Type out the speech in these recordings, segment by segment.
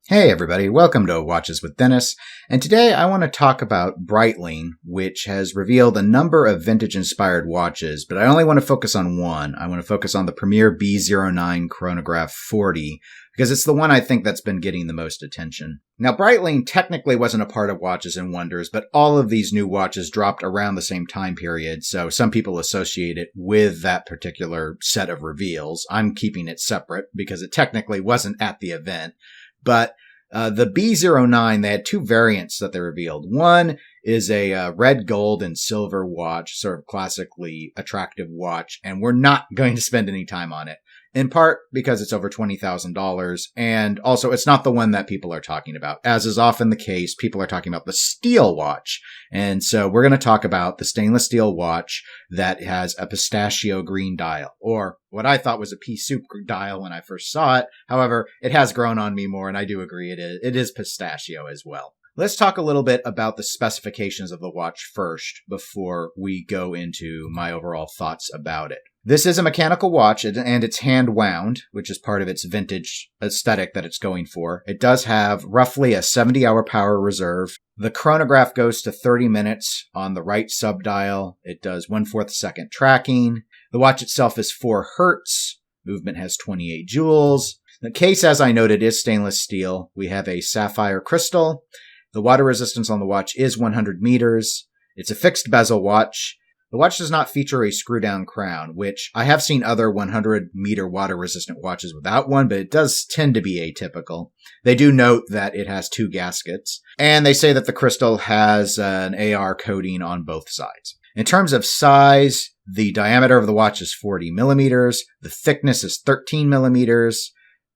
Hey everybody, welcome to Watches with Dennis, and today I want to talk about Breitling, which has revealed a number of vintage-inspired watches, but I only want to focus on one. I want to focus on the Premier B09 Chronograph 40, because it's the one I think that's been getting the most attention. Now, Breitling technically wasn't a part of Watches and Wonders, but all of these new watches dropped around the same time period, so some people associate it with that particular set of reveals. I'm keeping it separate, because it technically wasn't at the event. But the B09, they had two variants that they revealed. One is a red, gold, and silver watch, sort of classically attractive watch, and we're not going to spend any time on it. In part because it's over $20,000, and also it's not the one that people are talking about. As is often the case, people are talking about the steel watch. And so we're going to talk about the stainless steel watch that has a pistachio green dial, or what I thought was a pea soup dial when I first saw it. However, it has grown on me more, and I do agree it is pistachio as well. Let's talk a little bit about the specifications of the watch first before we go into my overall thoughts about it. This is a mechanical watch, and it's hand wound, which is part of its vintage aesthetic that it's going for. It does have roughly a 70-hour power reserve. The chronograph goes to 30 minutes on the right subdial. It does 1/4 second tracking. The watch itself is 4 hertz. Movement has 28 joules. The case, as I noted, is stainless steel. We have a sapphire crystal. The water resistance on the watch is 100 meters. It's a fixed bezel watch. The watch does not feature a screw-down crown, which I have seen other 100-meter water-resistant watches without one, but it does tend to be atypical. They do note that it has 2 gaskets, and they say that the crystal has an AR coating on both sides. In terms of size, the diameter of the watch is 40 millimeters, the thickness is 13 millimeters,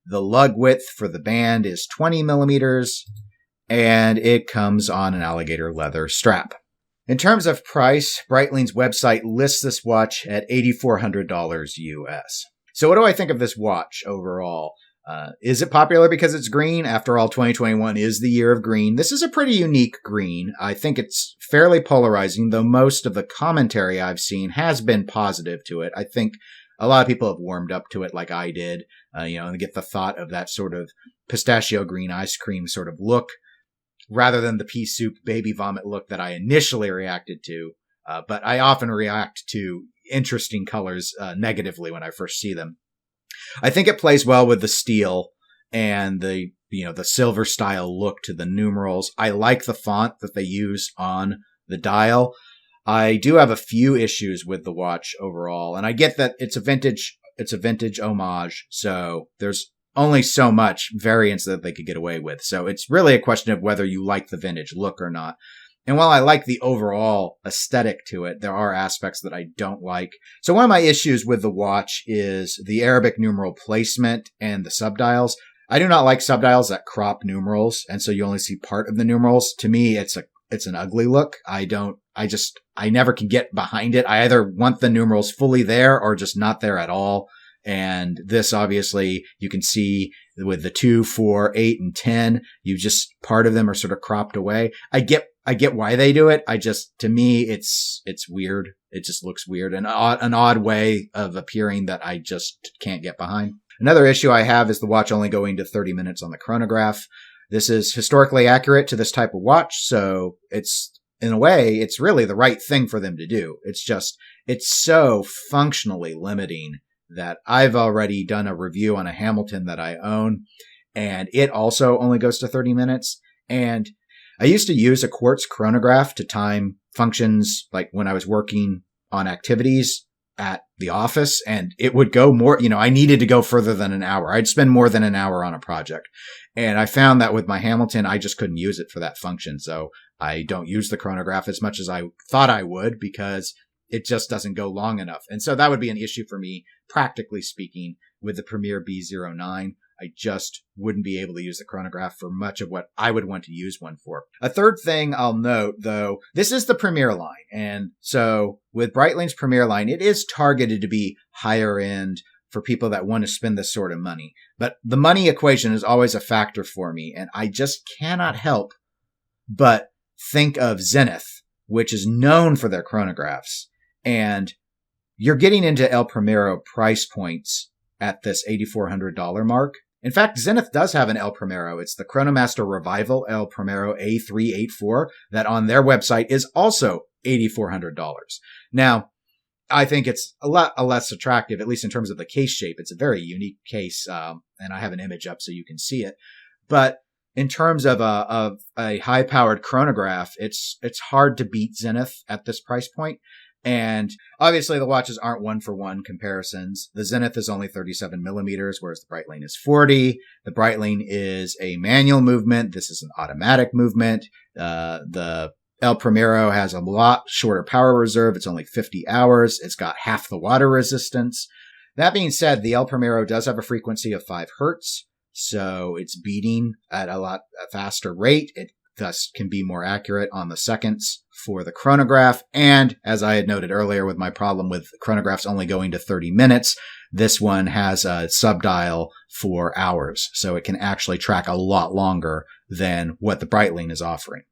the lug width for the band is 20 millimeters, and it comes on an alligator leather strap. In terms of price, Breitling's website lists this watch at $8,400 US. So what do I think of this watch overall? Is it popular because it's green? After all, 2021 is the year of green. This is a pretty unique green. I think it's fairly polarizing, though most of the commentary I've seen has been positive to it. I think a lot of people have warmed up to it like I did, and get the thought of that sort of pistachio green ice cream sort of look, rather than the pea soup baby vomit look that I initially reacted to. But I often react to interesting colors negatively when I first see them. I think it plays well with the steel and the silver style look to the numerals. I like the font that they use on the dial. I do have a few issues with the watch overall, and I get that it's a vintage homage, so there's only so much variance that they could get away with. So it's really a question of whether you like the vintage look or not. And while I like the overall aesthetic to it, there are aspects that I don't like. So one of my issues with the watch is the Arabic numeral placement and the subdials. I do not like subdials that crop numerals, and so you only see part of the numerals. To me, it's an ugly look. I never can get behind it. I either want the numerals fully there or just not there at all. And this, obviously, you can see with the 2, 4, 8, and 10, part of them are sort of cropped away. I get why they do it. To me, it's weird. It just looks weird, and an odd way of appearing that I just can't get behind. Another issue I have is the watch only going to 30 minutes on the chronograph. This is historically accurate to this type of watch, so in a way, it's really the right thing for them to do. It's so functionally limiting that I've already done a review on a Hamilton that I own, and it also only goes to 30 minutes. And I used to use a quartz chronograph to time functions like when I was working on activities at the office, and it would go more, I needed to go further than an hour. I'd spend more than an hour on a project. And I found that with my Hamilton, I just couldn't use it for that function. So I don't use the chronograph as much as I thought I would, because it just doesn't go long enough. And so that would be an issue for me, practically speaking, with the Premier B09. I just wouldn't be able to use the chronograph for much of what I would want to use one for. A third thing I'll note, though, this is the Premier line. And so with Breitling's Premier line, it is targeted to be higher end for people that want to spend this sort of money. But the money equation is always a factor for me, and I just cannot help but think of Zenith, which is known for their chronographs. And you're getting into El Primero price points at this $8,400 mark. In fact, Zenith does have an El Primero. It's the Chronomaster Revival El Primero A384 that on their website is also $8,400. Now, I think it's a lot less attractive, at least in terms of the case shape. It's a very unique case, and I have an image up so you can see it. But in terms of a high-powered chronograph, it's hard to beat Zenith at this price point. And obviously the watches aren't one-for-one comparisons. The Zenith is only 37 millimeters, whereas the Breitling is 40. The Breitling is a manual movement. This is an automatic movement. The El Primero has a lot shorter power reserve. It's only 50 hours. It's got half the water resistance. That being said, the El Primero does have a frequency of 5 hertz, so it's beating at a faster rate. It thus can be more accurate on the seconds for the chronograph. And as I had noted earlier with my problem with chronographs only going to 30 minutes, this one has a subdial for hours. So it can actually track a lot longer than what the Breitling is offering.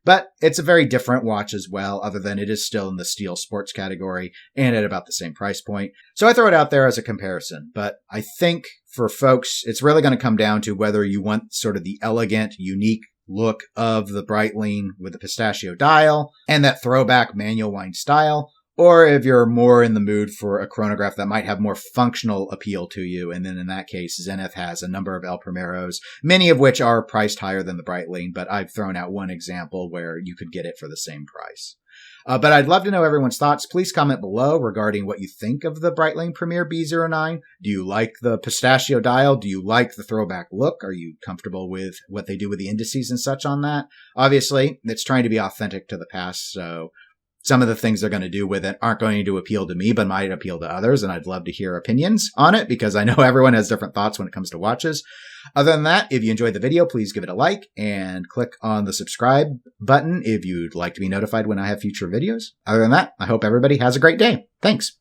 But it's a very different watch as well, other than it is still in the steel sports category and at about the same price point. So I throw it out there as a comparison. But I think for folks, it's really going to come down to whether you want sort of the elegant, unique look of the Breitling with the pistachio dial and that throwback manual wind style, or if you're more in the mood for a chronograph that might have more functional appeal to you. And then in that case, Zenith has a number of El Primeros, many of which are priced higher than the Breitling, but I've thrown out one example where you could get it for the same price. But I'd love to know everyone's thoughts. Please comment below regarding what you think of the Breitling Premier B09. Do you like the pistachio dial? Do you like the throwback look? Are you comfortable with what they do with the indices and such on that? Obviously, it's trying to be authentic to the past, so some of the things they're going to do with it aren't going to appeal to me, but might appeal to others. And I'd love to hear opinions on it because I know everyone has different thoughts when it comes to watches. Other than that, if you enjoyed the video, please give it a like and click on the subscribe button if you'd like to be notified when I have future videos. Other than that, I hope everybody has a great day. Thanks.